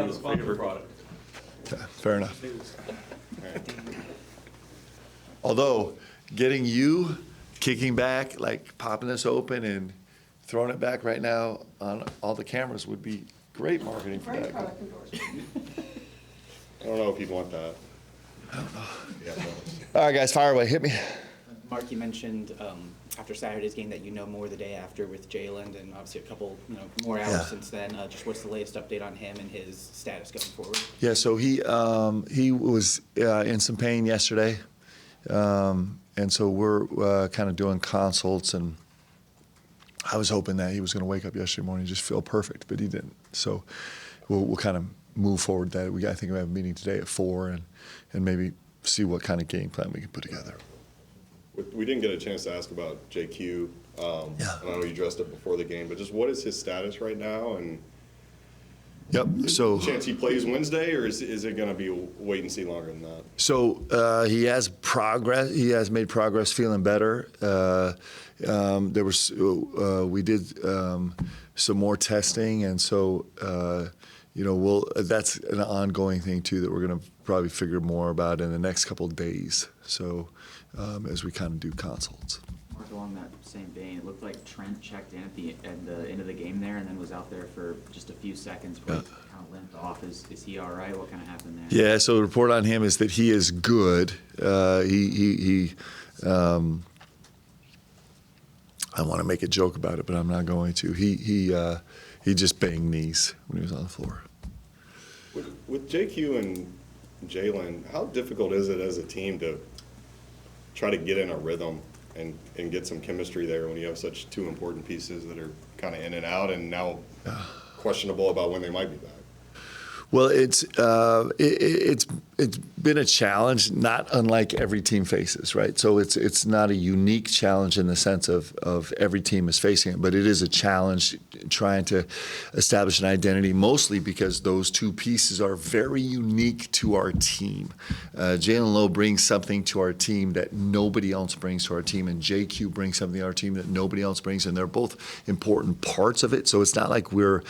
not a sponsored product. Yeah, fair enough. Although, getting you kicking back, like popping this open and throwing it back right now on all the cameras would be great marketing for that. Product endorsement. I don't know if you'd want that. All right, guys, fire away. Hit me. Mark, you mentioned after Saturday's game that you know more the day after with Jaland, and obviously a couple, more hours Yeah. since then. Just what's the latest update on him and his status going forward? Yeah, so he was in some pain yesterday, and so we're kind of doing consults, and I was hoping that he was going to wake up yesterday morning and just feel perfect, but he didn't. So we'll kind of move forward. That I think we have a meeting today at 4, and maybe see what kind of game plan we can put together. We didn't get a chance to ask about JQ. Yeah. And I know you addressed it before the game, but just what is his status right now? And Yep. So chance he plays Wednesday, or is it going to be wait and see longer than that? So he has progress. He has made progress, feeling better. There was we did some more testing, and so that's an ongoing thing too that we're going to probably figure more about in the next couple of days. So as we kind of do consults. Mark, along that same vein, it looked like Trent checked in at the end of the game there, and then was out there for just a few seconds, but kind of limped off. Is he all right? What kind of happened there? Yeah. So the report on him is that he is good. I want to make a joke about it, but I'm not going to. He just banged knees when he was on the floor. With JQ and Jaland, how difficult is it as a team to try to get in a rhythm and get some chemistry there when you have such two important pieces that are kind of in and out and now questionable about when they might be back? Well, it's been a challenge, not unlike every team faces, right? So it's not a unique challenge in the sense of every team is facing it, but it is a challenge trying to establish an identity, mostly because those two pieces are very unique to our team. Jaland Lowe brings something to our team that nobody else brings to our team, and JQ brings something to our team that nobody else brings, and they're both important parts of it. So it's not like we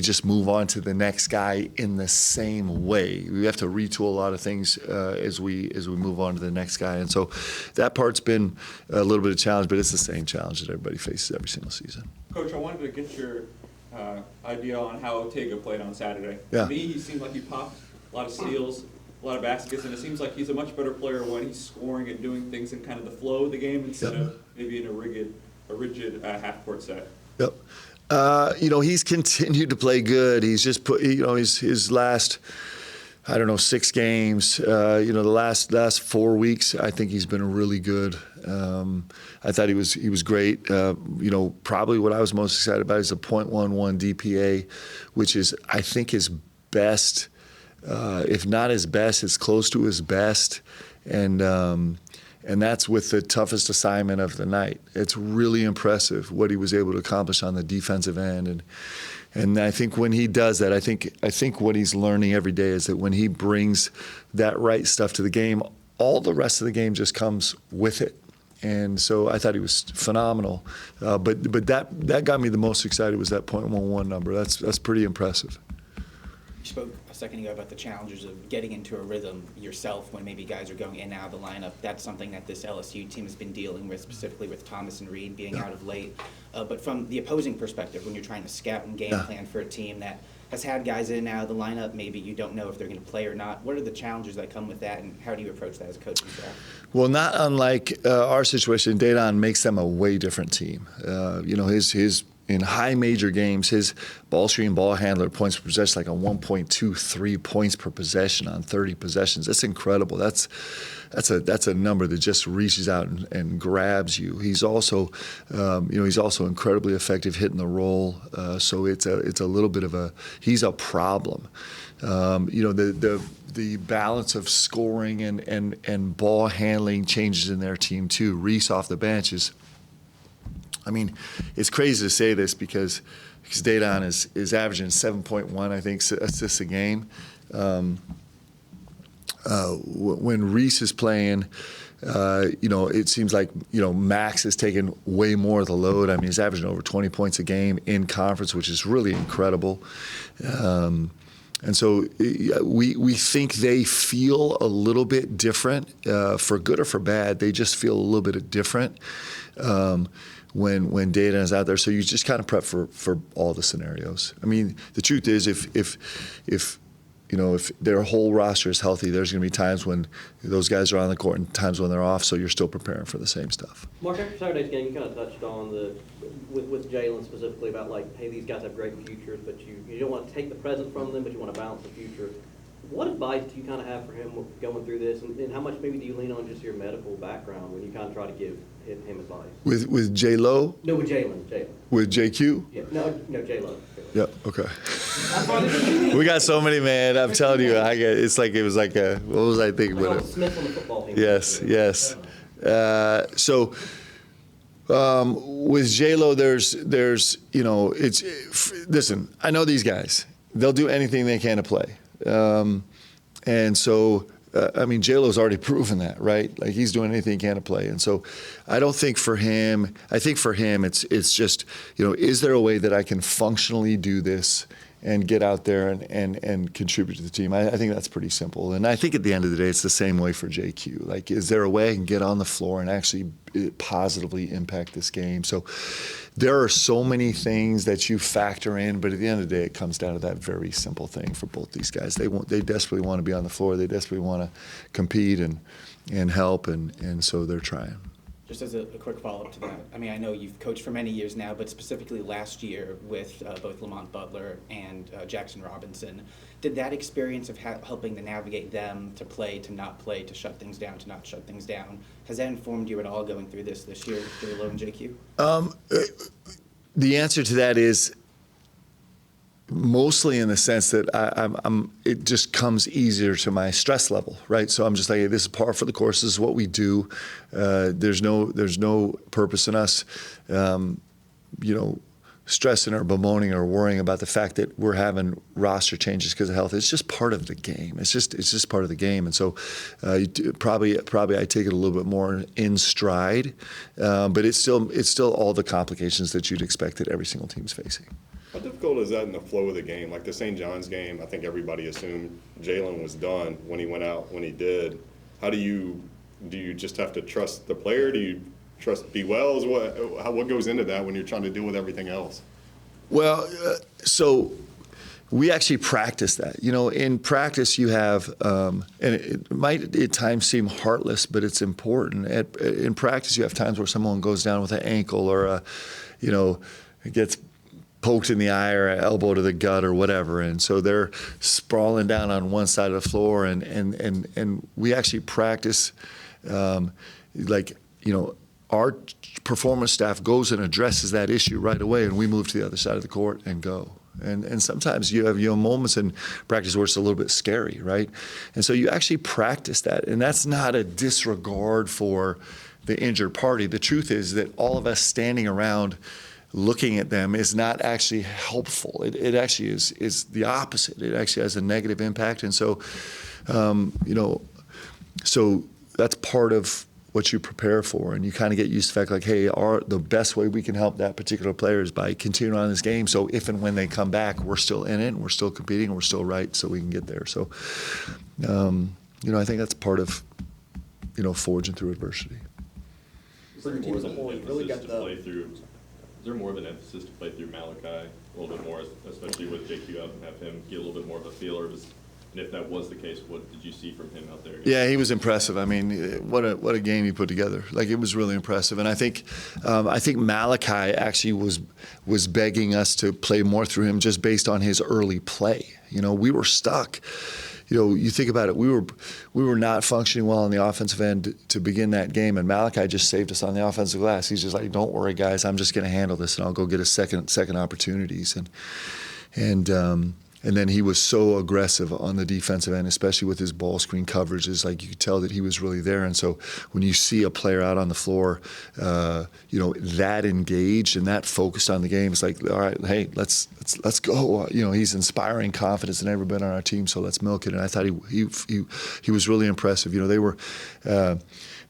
just move on to the next guy in the same way. We have to retool a lot of things as we move on to the next guy, and so that part's been a little bit of a challenge, but it's the same challenge that everybody faces every single season. Coach, I wanted to get your idea on how Otega played on Saturday. Yeah. To me, he seemed like he popped a lot of steals, a lot of baskets, and it seems like he's a much better player when he's scoring and doing things in kind of the flow of the game instead of maybe in a rigid half-court set. Yep. He's continued to play good. He's just put, his last, 6 games, the last 4 weeks, I think he's been really good. I thought he was great. Probably what I was most excited about is the .11 DPA, which is, I think, his best. If not his best, it's close to his best. And that's with the toughest assignment of the night. It's really impressive what he was able to accomplish on the defensive end. And I think when he does that, I think what he's learning every day is that when he brings that right stuff to the game, all the rest of the game just comes with it. And so I thought he was phenomenal. But that got me the most excited was that .11 number. That's pretty impressive. You spoke a second ago about the challenges of getting into a rhythm yourself when maybe guys are going in and out of the lineup. That's something that this LSU team has been dealing with, specifically with Thomas and Reed being out of late. But from the opposing perspective, when you're trying to scout and game plan for a team that has had guys in and out of the lineup, maybe you don't know if they're going to play or not. What are the challenges that come with that, and how do you approach that as a coaching staff? Well, not unlike our situation, Jayden makes them a way different team. His in high major games, his ball screen, ball handler, points per possession, like a 1.23 points per possession on 30 possessions. That's incredible. That's a number that just reaches out and grabs you. He's also, incredibly effective hitting the roll. So it's a little bit of he's a problem. The balance of scoring and ball handling changes in their team too. Reese off the bench is. It's crazy to say this because Jayden is averaging 7.1, I think, assists a game. When Reese is playing, It seems like, Max is taking way more of the load. I mean, he's averaging over 20 points a game in conference, which is really incredible. And so we think they feel a little bit different, for good or for bad. They just feel a little bit different when Jayden is out there. So you just kind of prep for all the scenarios. I mean, the truth is, if their whole roster is healthy, there's going to be times when those guys are on the court and times when they're off, so you're still preparing for the same stuff. Mark, after Saturday's game, you kind of touched on with Jaland specifically about, like, hey, these guys have great futures, but you don't want to take the present from them, but you want to balance the future. What advice do you kind of have for him going through this, and how much maybe do you lean on just your medical background when you kind of try to give him advice? With J. Lowe? No, with Jaland. With JQ? Yeah, no, J. Lowe. Yep. Okay. We got so many, man. I'm telling you, it was like what was I thinking? Like all the Smith on the football team. Yes. With J-Lo, listen, I know these guys. They'll do anything they can to play. And so, J-Lo's already proven that, right? Like, he's doing anything he can to play. And so I think for him, it's just, is there a way that I can functionally do this and get out there and contribute to the team? I think that's pretty simple. And I think at the end of the day, it's the same way for JQ. Like, is there a way I can get on the floor and actually positively impact this game? So there are so many things that you factor in, but at the end of the day, it comes down to that very simple thing for both these guys. They desperately want to be on the floor. They desperately want to compete and help, and so they're trying. Just as a quick follow-up to that, I mean, I know you've coached for many years now, but specifically last year with both Lamont Butler and Jackson Robinson, did that experience of helping to navigate them to play, to not play, to shut things down, to not shut things down, has that informed you at all going through this year with Lowe and JQ? The answer to that is mostly in the sense that it just comes easier to my stress level, right? So I'm just like, hey, this is par for the course. This is what we do. There's no purpose in us, stressing or bemoaning or worrying about the fact that we're having roster changes because of health. It's just part of the game. It's just part of the game. And so probably I take it a little bit more in stride, but it's still all the complications that you'd expect that every single team's facing. How difficult is that in the flow of the game? Like the St. John's game, I think everybody assumed Jaland was done when he went out, when he did. How do you just have to trust the player? Do you trust B. Wells? What goes into that when you're trying to deal with everything else? Well, so we actually practice that. In practice you have, and it might at times seem heartless, but it's important. In practice you have times where someone goes down with an ankle or it gets poked in the eye or an elbow to the gut or whatever, and so they're sprawling down on one side of the floor, and we actually practice, our performance staff goes and addresses that issue right away, and we move to the other side of the court and go. And sometimes you have moments in practice where it's a little bit scary, right? And so you actually practice that, and that's not a disregard for the injured party. The truth is that all of us standing around looking at them is not actually helpful. It actually is the opposite. It actually has a negative impact. And so, so that's part of what you prepare for, and you kind of get used to the fact like, hey, the best way we can help that particular player is by continuing on this game. So if and when they come back, we're still in it, and we're still competing, and we're still right, so we can get there. So, I think that's part of, forging through adversity. Is there more of an emphasis to play through Malachi a little bit more, especially with JQ out, and have him get a little bit more of a feel? And if that was the case, what did you see from him out there? Yeah, he was impressive. I mean, what a game he put together. Like, it was really impressive. And I think Malachi actually was begging us to play more through him just based on his early play. We were stuck. You think about it, we were not functioning well on the offensive end to begin that game, and Malachi just saved us on the offensive glass. He's just like, don't worry, guys, I'm just going to handle this, and I'll go get a second opportunities. And And then he was so aggressive on the defensive end, especially with his ball screen coverages. Like, you could tell that he was really there. And so when you see a player out on the floor, that engaged and that focused on the game, it's like, all right, hey, let's go. He's inspiring confidence in everybody on our team, so let's milk it. And I thought he was really impressive. They were.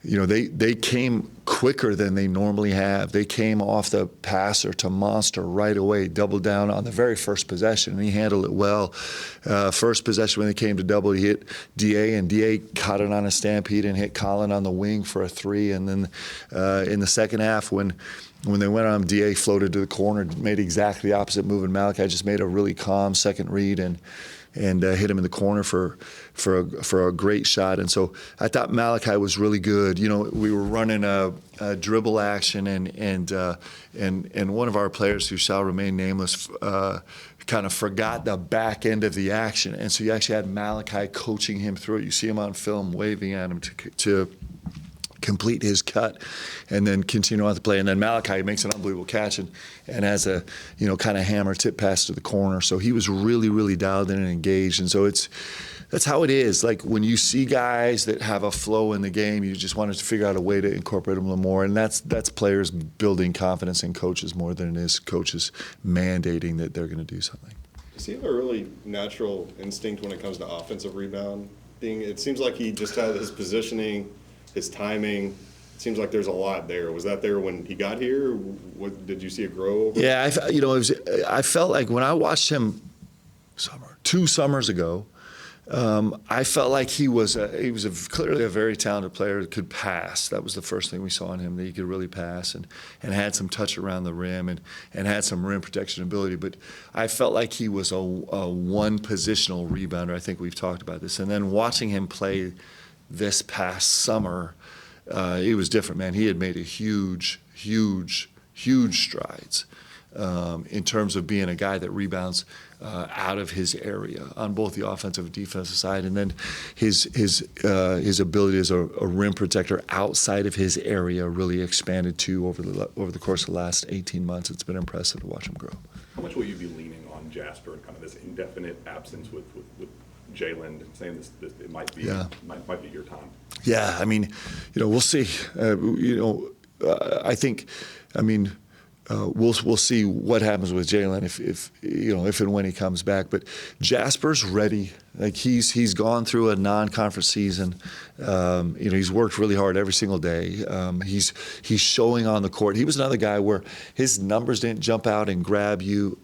They came quicker than they normally have. They came off the passer to Monster right away, doubled down on the very first possession, and he handled it well. First possession when they came to double, he hit DA, and DA caught it on a stampede and hit Colin on the wing for a 3. And then in the second half, when they went on him, DA floated to the corner, made exactly the opposite move, and Malachi just made a really calm second read and hit him in the corner for a great shot. And so I thought Malachi was really good. We were running a dribble action, and one of our players, who shall remain nameless, kind of forgot the back end of the action. And so you actually had Malachi coaching him through it. You see him on film waving at him to complete his cut and then continue on the play. And then Malachi makes an unbelievable catch and has a, kind of hammer tip pass to the corner. So he was really, really dialed in and engaged. And so that's how it is. Like, when you see guys that have a flow in the game, you just wanted to figure out a way to incorporate them a little more. And that's players building confidence in coaches more than it is coaches mandating that they're going to do something. Does he have a really natural instinct when it comes to offensive rebounding? It seems like he just has his positioning, his timing. It seems like there's a lot there. Was that there when he got here? What did you see it grow over? Yeah, I felt like when I watched him 2 summers ago, I felt like he was clearly a very talented player that could pass. That was the first thing we saw in him, that he could really pass and had some touch around the rim and had some rim protection ability. But I felt like he was a one-positional rebounder. I think we've talked about this. And then watching him play this past summer, it was different, man. He had made a huge strides in terms of being a guy that rebounds out of his area on both the offensive and defensive side, and then his ability as a rim protector outside of his area really expanded too over the course of the last 18 months. It's been impressive to watch him grow. How much will you be leaning on Jasper and kind of this indefinite absence with Jaland, saying this it might be might be your time? Yeah, I mean, we'll see. I think, we'll see what happens with Jaylen if and when he comes back. But Jasper's ready. Like, he's gone through a non-conference season. He's worked really hard every single day. He's showing on the court. He was another guy where his numbers didn't jump out and grab you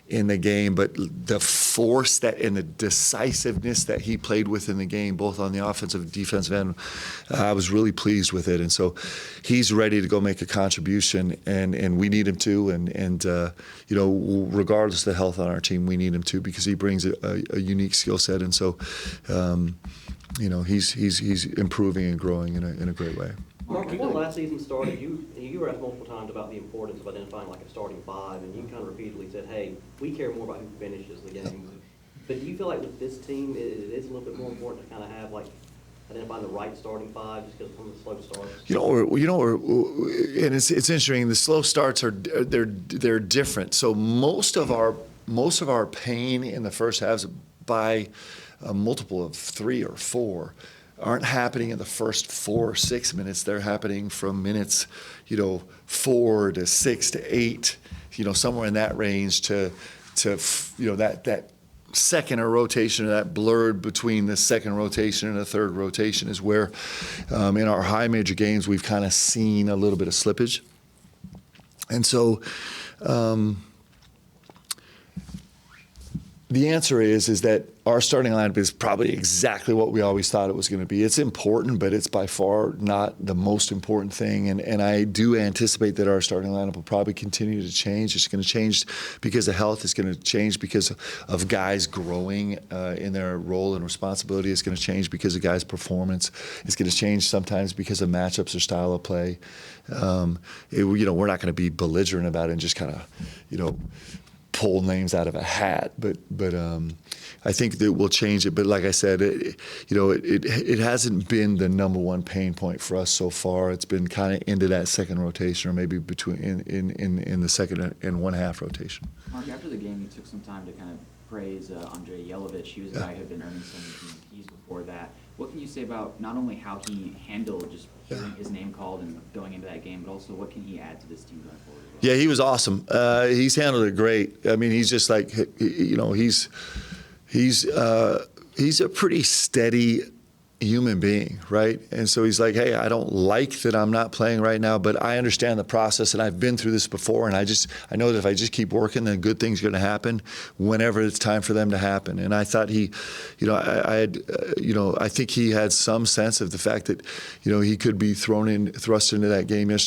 in the game, but the force and the decisiveness that he played with in the game, both on the offensive and defensive end, I was really pleased with it. And so he's ready to go make a contribution, and we need him to. And regardless of the health on our team, we need him to, because he brings a unique skill set. And so, he's improving and growing in a great way. Mark, before last season started, you were asked multiple times about the importance of identifying like a starting 5, and you kind of repeatedly said, hey, we care more about who finishes the games. But do you feel like with this team, it is a little bit more important to kind of have identifying the right starting 5 just because of some of the slow starts? And it's interesting. The slow starts they're different. So most of our pain in the first halves by a multiple of 3 or 4 aren't happening in the first 4 or 6 minutes. They're happening from minutes, 4 to 6 to 8, somewhere in that range to that second rotation, or that blurred between the second rotation and the third rotation is where in our high major games we've kind of seen a little bit of slippage. And so the answer is that our starting lineup is probably exactly what we always thought it was going to be. It's important, but it's by far not the most important thing. And I do anticipate that our starting lineup will probably continue to change. It's going to change because of health. It's going to change because of guys growing in their role and responsibility. It's going to change because of guys' performance. It's going to change sometimes because of matchups or style of play. We're not going to be belligerent about it and just kind of, pull names out of a hat, but I think that we'll change it. But like I said, it hasn't been the number one pain point for us so far. It's been kind of into that second rotation, or maybe between in the second and one half rotation. Mark, after the game, you took some time to kind of praise Andre Yelovich. He was a guy who had been earning some keys before that. What can you say about not only how he handled just hearing his name called and going into that game, but also what can he add to this team going forward? Yeah, he was awesome. He's handled it great. I mean, he's just like, he's a pretty steady human being, right? And so he's like, hey, I don't like that I'm not playing right now, but I understand the process, and I've been through this before, and I know that if I just keep working, then good things are going to happen whenever it's time for them to happen. And I thought he, I think he had some sense of the fact that, he could be thrust into that game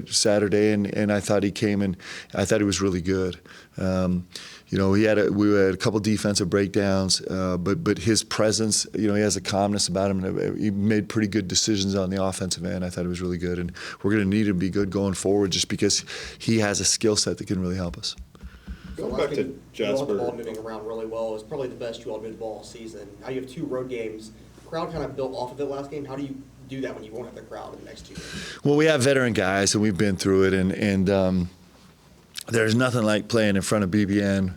Saturday, and I thought he came, and I thought he was really good. We had a couple defensive breakdowns, but his presence, he has a calmness about him. And he made pretty good decisions on the offensive end. I thought it was really good, and we're going to need him to be good going forward, just because he has a skill set that can really help us. Going back to Jasper. The ball moving around really well. It was probably the best you all did ball all season. Now you have 2 road games. The crowd kind of built off of it last game. How do you do that when you won't have the crowd in the next 2 games? Well, we have veteran guys, and we've been through it, and there's nothing like playing in front of BBN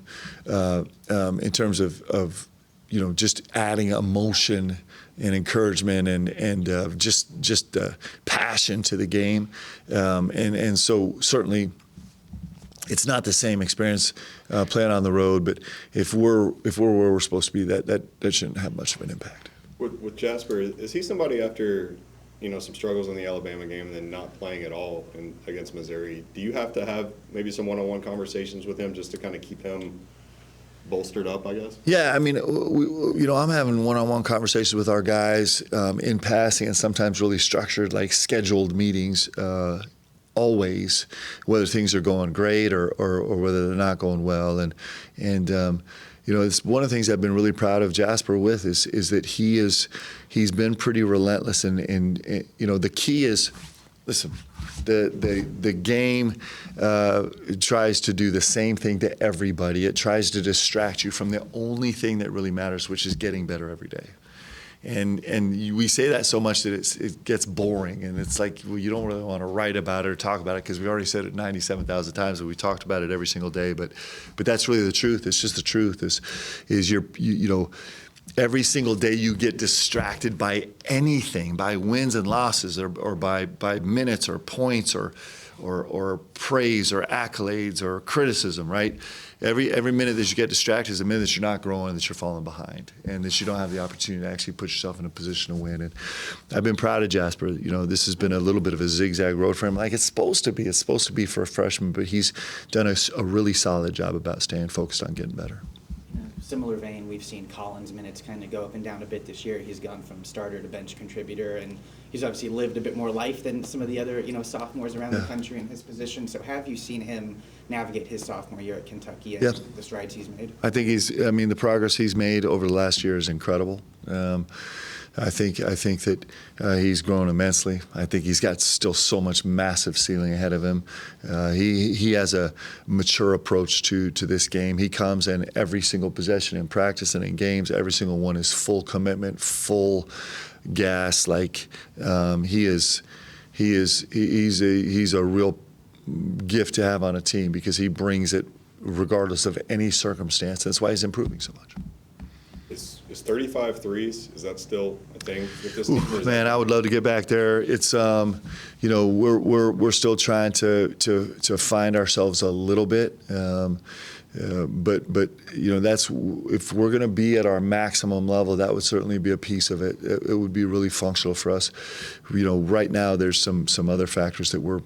in terms of just adding emotion and encouragement and just passion to the game, and so certainly it's not the same experience playing on the road. But if we're where we're supposed to be, that shouldn't have much of an impact. With Jasper, is he somebody after some struggles in the Alabama game and then not playing at all against Missouri? Do you have to have maybe some one-on-one conversations with him just to kind of keep him bolstered up, I guess? Yeah, I mean, I'm having one-on-one conversations with our guys in passing, and sometimes really structured, like scheduled meetings, always, whether things are going great or whether they're not going well. And it's one of the things I've been really proud of Jasper with is that he's been pretty relentless, and the key is, listen, the game tries to do the same thing to everybody. It tries to distract you from the only thing that really matters, which is getting better every day. And we say that so much that it gets boring, and it's like, well, you don't really want to write about it or talk about it, because we already said it 97,000 times, and we talked about it every single day. But that's really the truth. It's just the truth. Is every single day you get distracted by anything, by wins and losses, or by minutes or points or praise or accolades or criticism, right? Every minute that you get distracted is a minute that you're not growing, that you're falling behind, and that you don't have the opportunity to actually put yourself in a position to win. And I've been proud of Jasper. This has been a little bit of a zigzag road for him, like it's supposed to be. It's supposed to be for a freshman, but he's done a really solid job about staying focused on getting better. Similar vein, we've seen Collins' minutes kind of go up and down a bit this year. He's gone from starter to bench contributor, and he's obviously lived a bit more life than some of the other sophomores around the country in his position. So have you seen him navigate his sophomore year at Kentucky and the strides he's made? I think the progress he's made over the last year is incredible. I think that he's grown immensely. I think he's got still so much massive ceiling ahead of him. He has a mature approach to this game. He comes in every single possession in practice and in games. Every single one is full commitment, full gas. Like he's a real gift to have on a team, because he brings it regardless of any circumstance. That's why he's improving so much. Is 35 threes, is that still a thing with this team? Man, I would love to get back there. It's we're still trying to find ourselves a little bit, but that's, if we're going to be at our maximum level, that would certainly be a piece of it. It would be really functional for us. Right now there's some other factors that we're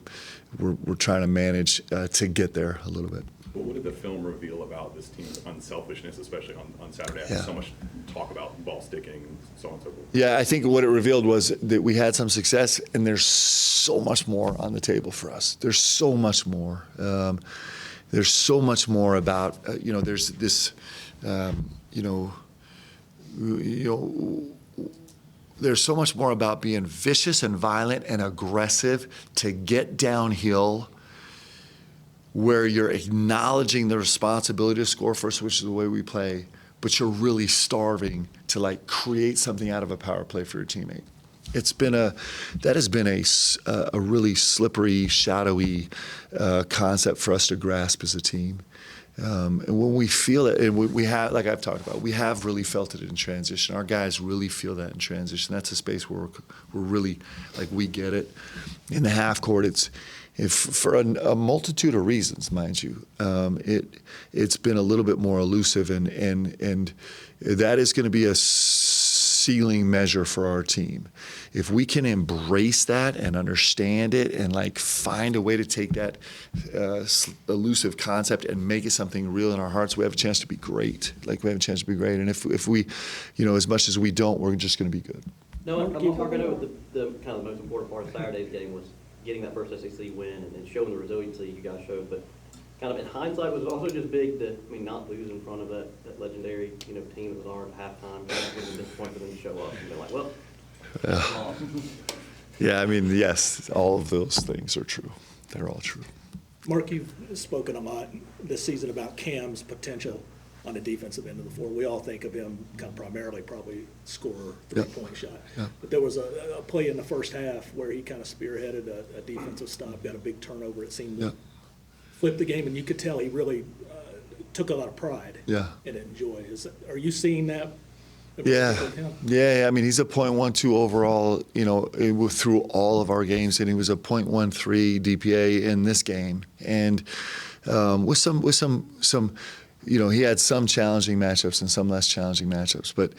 trying to manage to get there a little bit. But what did the film reveal about this team's unselfishness, especially on Saturday? After so much talk about ball sticking and so on and so forth. Yeah, I think what it revealed was that we had some success, and there's so much more on the table for us. There's so much more. There's so much more about, there's this, there's so much more about being vicious and violent and aggressive to get downhill where you're acknowledging the responsibility to score first, which is the way we play, but you're really starving to like create something out of a power play for your teammate. That has been a really slippery, shadowy concept for us to grasp as a team. And when we feel it, and we have, like I've talked about, we have really felt it in transition. Our guys really feel that in transition. That's a space where we're really, like, we get it. In the half court, for a multitude of reasons, mind you, it's been a little bit more elusive, and that is going to be a ceiling measure for our team. If we can embrace that and understand it and like find a way to take that elusive concept and make it something real in our hearts, we have a chance to be great. Like, we have a chance to be great. And if we, as much as we don't, we're just going to be good. No, I'm talking about the kind of the most important part of Saturday's game was getting that first SEC win and then showing the resiliency you guys showed. But kind of in hindsight, was it also just big to, not lose in front of that legendary, team that was on at halftime? It was a disappointment for them to show up and be like, well, yeah, yes, all of those things are true. They're all true. Mark, you've spoken a lot this season about Cam's potential on the defensive end of the floor. We all think of him kind of primarily probably scorer, three-point shot. Yeah. But there was a play in the first half where he kind of spearheaded a defensive stop, got a big turnover. It seemed to flip the game, and you could tell he really took a lot of pride in it and joy. Are you seeing that? Yeah, he's a .12 overall, through all of our games, and he was a .13 DPA in this game, and with some. He had some challenging matchups and some less challenging matchups, but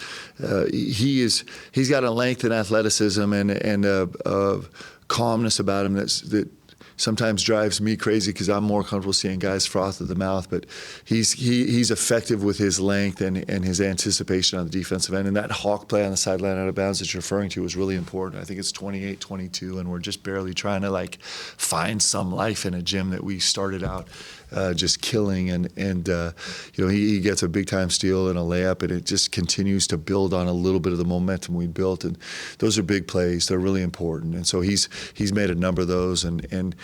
he's got a length and athleticism and a calmness about him that sometimes drives me crazy because I'm more comfortable seeing guys froth at the mouth. But he's effective with his length and his anticipation on the defensive end. And that hawk play on the sideline out of bounds that you're referring to was really important. I think it's 28-22, and we're just barely trying to find some life in a gym that we started out just killing. And he gets a big time steal and a layup, and it just continues to build on a little bit of the momentum we built. And those are big plays. They're really important. And so he's made a number of those, and